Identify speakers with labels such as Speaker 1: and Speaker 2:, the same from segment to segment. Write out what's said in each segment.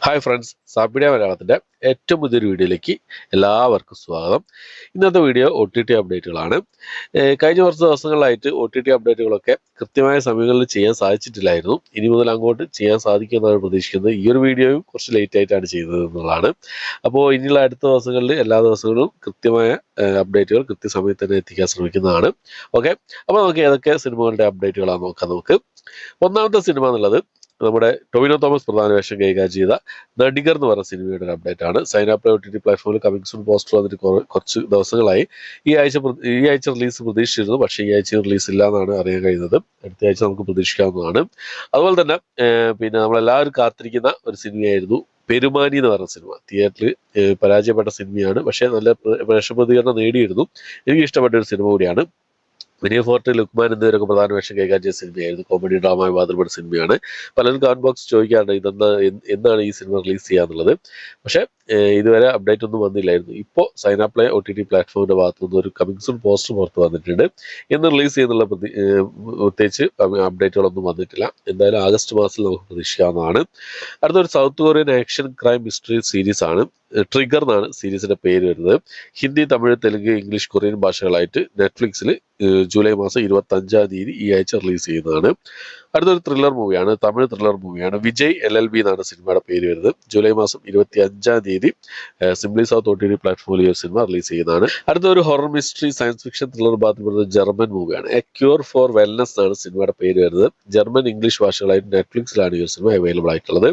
Speaker 1: Hi friends, സാപ്പിഡിയ മലയാളത്തിൻ്റെ ഏറ്റവും പുതിയൊരു വീഡിയോയിലേക്ക് എല്ലാവർക്കും സ്വാഗതം. ഇന്നത്തെ വീഡിയോ OTT അപ്ഡേറ്റുകളാണ്. കഴിഞ്ഞ കുറച്ച് ദിവസങ്ങളിലായിട്ട് OTT അപ്ഡേറ്റുകളൊക്കെ കൃത്യമായ സമയങ്ങളിൽ ചെയ്യാൻ സാധിച്ചിട്ടില്ലായിരുന്നു. ഇനി മുതൽ അങ്ങോട്ട് ചെയ്യാൻ സാധിക്കുമെന്നാണ് പ്രതീക്ഷിക്കുന്നത്. ഈ ഒരു വീഡിയോയും കുറച്ച് ലേറ്റ് ആയിട്ടാണ് ചെയ്തത് എന്നുള്ളതാണ്. അപ്പോൾ ഇനിയുള്ള അടുത്ത ദിവസങ്ങളിൽ എല്ലാ ദിവസങ്ങളിലും കൃത്യമായ അപ്ഡേറ്റുകൾ കൃത്യസമയത്ത് തന്നെ എത്തിക്കാൻ ശ്രമിക്കുന്നതാണ്. ഓക്കെ, അപ്പോൾ നമുക്ക് ഏതൊക്കെ സിനിമകളുടെ അപ്ഡേറ്റുകളാണെന്ന് നോക്കാം. നമുക്ക് ഒന്നാമത്തെ സിനിമ എന്നുള്ളത് നമ്മുടെ ടൊവിനോ തോമസ് പ്രധാന വേഷം കൈകാര്യം ചെയ്ത നടികർ എന്ന് പറഞ്ഞ സിനിമയുടെ ഒരു അപ്ഡേറ്റ് ആണ്. സൈനാപ്ലേ OTT പ്ലാറ്റ്ഫോമിൽ കമ്മിങ് സൂൺ പോസ്റ്റർ വന്നിട്ട് കുറച്ച് ദിവസങ്ങളായി. ഈ ആഴ്ച റിലീസ് പ്രതീക്ഷിച്ചിരുന്നു, പക്ഷേ ഈ ആഴ്ച റിലീസ് ഇല്ല എന്നാണ് അറിയാൻ കഴിയുന്നത്. അടുത്ത ആഴ്ച നമുക്ക് പ്രതീക്ഷിക്കാവുന്നതാണ്. അതുപോലെ തന്നെ പിന്നെ നമ്മളെല്ലാവരും കാത്തിരിക്കുന്ന ഒരു സിനിമയായിരുന്നു പെരുമാനി എന്ന് പറഞ്ഞ സിനിമ. തിയേറ്ററിൽ പരാജയപ്പെട്ട സിനിമയാണ്, പക്ഷേ നല്ല പ്രേക്ഷക പ്രതികരണം നേടിയിരുന്നു. എനിക്ക് ഇഷ്ടപ്പെട്ട ഒരു സിനിമ കൂടിയാണ്. വിനയ ഫോർട്ട്, ലുക്മാൻ എന്നിവരൊക്കെ പ്രധാന വേഷം കൈകാര്യം ചെയ്ത സിനിമയായിരുന്നു. കോമഡി ഡ്രാമ വിവാദപ്പെട്ട സിനിമയാണ്. പലരും കമന്റ് ബോക്സ് ചോദിക്കാറുണ്ട് എന്നാണ് ഈ സിനിമ റിലീസ് ചെയ്യാന്നുള്ളത്. പക്ഷേ ഇതുവരെ അപ്ഡേറ്റ് ഒന്നും വന്നില്ലായിരുന്നു. ഇപ്പോൾ സൈനാപ്ലേ OTT പ്ലാറ്റ്ഫോമിന്റെ ഭാഗത്തു നിന്ന് ഒരു കമ്മിങ് സൂൺ പോസ്റ്റർ പുറത്ത് വന്നിട്ടുണ്ട്. എന്ന് റിലീസ് ചെയ്യുന്നുള്ള പ്രത്യേകിച്ച് അപ്ഡേറ്റുകളൊന്നും വന്നിട്ടില്ല. എന്തായാലും ആഗസ്റ്റ് മാസത്തിൽ നമുക്ക് പ്രതീക്ഷിക്കാവുന്നതാണ്. അടുത്തൊരു South Korean action crime mystery series ആണ്. ട്രിഗർ എന്നാണ് സീരീസിന്റെ പേര് വരുന്നത്. ഹിന്ദി, തമിഴ്, തെലുങ്ക്, ഇംഗ്ലീഷ്, കൊറിയൻ ഭാഷകളായിട്ട് നെറ്റ്ഫ്ലിക്സിൽ ജൂലൈ മാസം 25 ഈ ആഴ്ച റിലീസ് ചെയ്യുന്നതാണ്. അടുത്തൊരു ത്രില്ലർ മൂവിയാണ്, തമിഴ് ത്രില്ലർ മൂവിയാണ്. വിജയ് LLB എന്നാണ് സിനിമയുടെ പേര് വരുന്നത്. ജൂലൈ മാസം 25 സിംപ്ലി സൗത്ത് OTT പ്ലാറ്റ്ഫോമിൽ ഈ ഒരു സിനിമ റിലീസ് ചെയ്യുന്നതാണ്. അടുത്തൊരു horror mystery science fiction thriller ഭാഗത്തുപ്പെടുന്നത് ജർമ്മൻ മൂവിയാണ്. എ ക്യൂർ ഫോർ വെൽനെസ് എന്നാണ് സിനിമയുടെ പേര് വരുന്നത്. ജർമ്മൻ, ഇംഗ്ലീഷ് ഭാഷകളായിട്ട് നെറ്റ്ഫ്ലിക്സിലാണ് ഈ ഒരു സിനിമ അവൈലബിൾ ആയിട്ടുള്ളത്.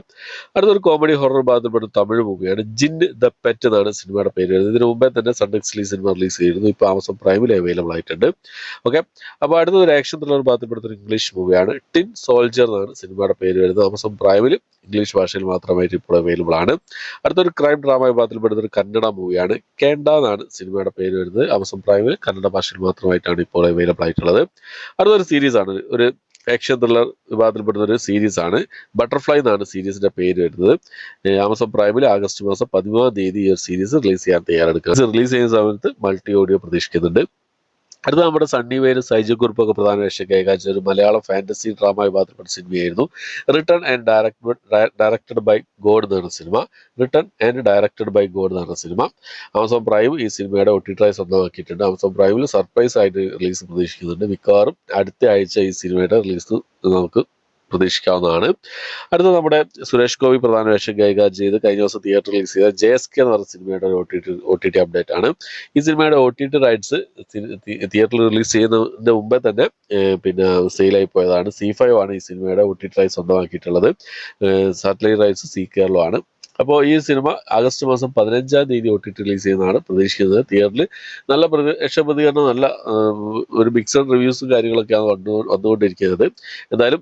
Speaker 1: അടുത്തൊരു കോമഡി ഹൊറർ ഭാഗത്തുപ്പെടുന്ന തമിഴ് മൂവിയാണ്. ജിൻ ദ പെറ്റ് എന്നാണ് സിനിമയുടെ പേര് വരുന്നത്. ഇതിനു മുമ്പേ തന്നെ സൺഡെക്സിൽ ഈ സിനിമ റിലീസ് ചെയ്തിരുന്നു. ഇപ്പോൾ ആമസോൺ പ്രൈമിൽ അവൈലബിൾ ആയിട്ടുണ്ട്. ഓക്കെ, അപ്പോൾ അടുത്തൊരു ആക്ഷൻ ത്രില്ലർ ഭാഗത്തുപ്പെടുന്ന ഇംഗ്ലീഷ് മൂവിയാണ്. ടിൻ സോൾജർ എന്നാണ് സിനിമയുടെ പേര് വരുന്നത്. ആമസോൺ പ്രൈമിൽ ഇംഗ്ലീഷ് ഭാഷയിൽ മാത്രമായിട്ട് ഇപ്പോൾ അവൈലബിൾ ആണ്. അടുത്തൊരു ക്രൈം ഡ്രാമ വിഭാഗത്തിൽപ്പെടുന്ന ഒരു കന്നഡ മൂവിയാണ്. കേണ്ട എന്നാണ് സിനിമയുടെ പേര് വരുന്നത്. ആമസോൺ പ്രൈമിൽ കന്നഡ ഭാഷയിൽ മാത്രമായിട്ടാണ് ഇപ്പോൾ അവൈലബിൾ ആയിട്ടുള്ളത്. അടുത്തൊരു സീരീസ് ആണ്, ഒരു ആക്ഷൻ ത്രില്ലർ വിഭാഗത്തിൽപ്പെടുന്ന ഒരു സീരീസ് ആണ്. ബട്ടർഫ്ലൈ എന്നാണ് സീരീസിന്റെ പേര് വരുന്നത്. ആമസോൺ പ്രൈമിൽ ആഗസ്റ്റ് മാസം 13 ഈ ഒരു സീരീസ് റിലീസ് ചെയ്യാൻ തയ്യാറെടുക്കുന്നത്. റിലീസ് ചെയ്യുന്ന സമയത്ത് മൾട്ടി ഓഡിയോ പ്രതീക്ഷിക്കുന്നുണ്ട്. അടുത്ത നമ്മുടെ സണ്ണി വെയിനും സൈജു കുറുപ്പൊക്കെ പ്രധാന വേഷം കൈകാര്യം ചെയ്ത ഒരു മലയാളം ഫാന്റസി ഡ്രാമ വിഭാഗത്തിൽപ്പെട്ട സിനിമയായിരുന്നു written and directed by God എന്ന് പറഞ്ഞ സിനിമ. Written and directed by God എന്ന് പറഞ്ഞ സിനിമ ആമസോൺ പ്രൈം ഈ സിനിമയുടെ OTT സ്വന്തമാക്കിയിട്ടുണ്ട്. ആമസോൺ പ്രൈമിൽ സർപ്രൈസ് ആയിട്ട് റിലീസ് പ്രതീക്ഷിക്കുന്നുണ്ട്. മിക്കവാറും അടുത്ത ആഴ്ച ഈ സിനിമയുടെ റിലീസ് നമുക്ക് പ്രതീക്ഷിക്കാവുന്നതാണ്. അടുത്ത നമ്മുടെ സുരേഷ് ഗോപി പ്രധാന വേഷം കൈകാര്യം ചെയ്ത് കഴിഞ്ഞ ദിവസം തിയേറ്ററിൽ റിലീസ് ചെയ്ത JSK എന്ന് പറഞ്ഞ സിനിമയുടെ OTT അപ്ഡേറ്റ് ആണ്. ഈ സിനിമയുടെ OTT റൈറ്റ്സ് തിയേറ്ററിൽ റിലീസ് ചെയ്യുന്നതിന് മുമ്പേ തന്നെ പിന്നെ സെയിലായി പോയതാണ്. C5 ആണ് ഈ സിനിമയുടെ OTT റൈറ്റ്സ് സ്വന്തമാക്കിയിട്ടുള്ളത്. സാറ്റലൈറ്റ് റൈറ്റ്സ് സി കേരളം ആണ്. അപ്പോൾ ഈ സിനിമ ആഗസ്റ്റ് മാസം 15 OTT റിലീസ് ചെയ്യുന്നതാണ് പ്രതീക്ഷിക്കുന്നത്. തിയേറ്ററിൽ നല്ല പ്രതികരണം, നല്ല ഒരു മിക്സഡ് റിവ്യൂസും കാര്യങ്ങളൊക്കെയാണ് വന്നുകൊണ്ടിരിക്കുന്നത്. എന്തായാലും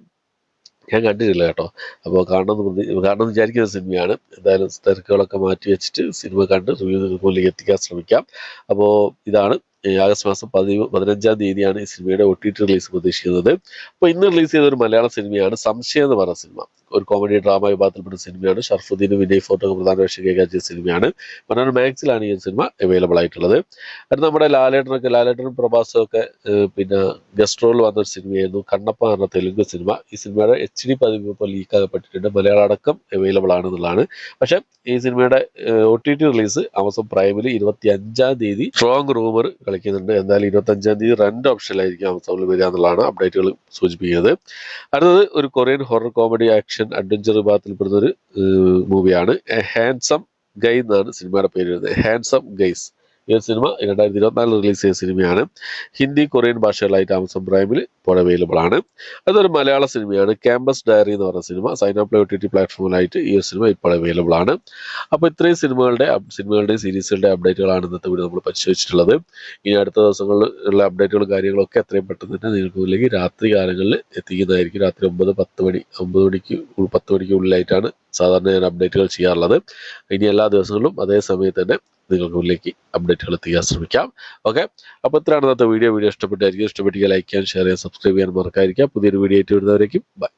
Speaker 1: ഞാൻ കണ്ടിട്ടില്ല കേട്ടോ. അപ്പോൾ കാണണം വിചാരിക്കുന്ന സിനിമയാണ്. എന്തായാലും തിരക്കുകളൊക്കെ മാറ്റി വെച്ചിട്ട് സിനിമ കണ്ട് റിവ്യൂ മുന്നിലേക്ക് എത്തിക്കാൻ ശ്രമിക്കാം. അപ്പോൾ ഇതാണ് ആഗസ്റ്റ് മാസം 15 ഈ സിനിമയുടെ OTT റിലീസ് പ്രതീക്ഷിക്കുന്നത്. അപ്പോൾ ഇന്ന് റിലീസ് ചെയ്ത ഒരു മലയാള സിനിമയാണ് സംശയം എന്ന് പറഞ്ഞ സിനിമ. ഒരു കോമഡി ഡ്രാമ വിഭാഗത്തിൽപ്പെട്ട സിനിമയാണ്. ഷർഫുദ്ദീനും വിനയ് ഫോർട്ടൊക്കെ പ്രധാന വേഷം കൈകാര്യം ചെയ്ത സിനിമയാണ്. മനോരമ മാക്സിലാണ് ഈ സിനിമ അവൈലബിൾ ആയിട്ടുള്ളത്. അത് നമ്മുടെ ലാലേട്ടനും പ്രഭാസും ഒക്കെ പിന്നെ ഗസ്റ്റ് റോളിൽ വന്നൊരു സിനിമയായിരുന്നു കണ്ണപ്പ എന്ന തെലുങ്ക് സിനിമ. ഈ സിനിമയുടെ HD പതിപ്പ് ഇപ്പോൾ ലീക്ക് ആകപ്പെട്ടിട്ടുണ്ട്. മലയാളം അടക്കം അവൈലബിൾ ആണെന്നുള്ളതാണ്. പക്ഷേ ഈ സിനിമയുടെ OTT റിലീസ് ആമസോൺ പ്രൈമിൽ 25 സ്ട്രോങ് റൂമർ കളിക്കുന്നുണ്ട്. എന്തായാലും 25 റെന്റ് ഓപ്ഷനിലായിരിക്കും ആമസോണിൽ വരിക എന്നുള്ളതാണ് അപ്ഡേറ്റുകൾ സൂചിപ്പിക്കുന്നത്. അടുത്തത് ഒരു Korean horror comedy action adventure വിഭാഗത്തിൽപ്പെടുന്ന ഒരു മൂവിയാണ്. ഹാൻസം ഗൈ എന്നാണ് സിനിമയുടെ പേര് വരുന്നത്. ഹാൻസം ഗൈസ് ഈ ഒരു സിനിമ 2024 റിലീസ് ചെയ്ത സിനിമയാണ്. ഹിന്ദി, കൊറിയൻ ഭാഷകളായിട്ട് ആമസോൺ പ്രൈമിൽ ഇപ്പോൾ അവൈലബിൾ ആണ്. അതൊരു മലയാള സിനിമയാണ്. ക്യാമ്പസ് ഡയറി എന്ന് പറഞ്ഞ സിനിമ സൈനാപ്ലേ OTT പ്ലാറ്റ്ഫോമിലായിട്ട് ഈ ഒരു സിനിമ ഇപ്പോൾ അവൈലബിൾ ആണ്. അപ്പോൾ ഇത്രയും സിനിമകളുടെയും സീരീസുകളുടെ അപ്ഡേറ്റുകളാണ് ഇന്നത്തെ വീഡിയോ നമ്മൾ പരിശോധിച്ചിട്ടുള്ളത്. ഇനി അടുത്ത ദിവസങ്ങളിലുള്ള അപ്ഡേറ്റുകളും കാര്യങ്ങളൊക്കെ എത്രയും പെട്ടെന്ന് തന്നെ നിങ്ങൾക്ക് മുന്നിലേക്ക് രാത്രി കാലങ്ങളിൽ എത്തിക്കുന്നതായിരിക്കും. രാത്രി 9 മണിക്ക് ഉള്ളിലായിട്ടാണ് സാധാരണ ഞാൻ അപ്ഡേറ്റുകൾ ചെയ്യാറുള്ളത്. ഇനി എല്ലാ ദിവസങ്ങളിലും അതേ സമയത്ത് തന്നെ നിങ്ങൾക്ക് മുന്നിലേക്ക് അപ്ഡേറ്റുകൾ എത്തിക്കാൻ ശ്രമിക്കാം. ഓക്കെ, അപ്പോൾ ഇത്രയാണ് ഇന്നത്തെ വീഡിയോ ഇഷ്ടപ്പെട്ടായിരിക്കും. ഇഷ്ടപ്പെട്ടെങ്കിൽ ലൈക്ക് ചെയ്യാൻ, ഷെയർ ചെയ്യാൻ, സബ്സ്ക്രൈബ് ചെയ്യാൻ മറക്കാതിരിക്കുക. പുതിയൊരു വീഡിയോ ആയിട്ട് വരുന്നവരേക്കും ബൈ.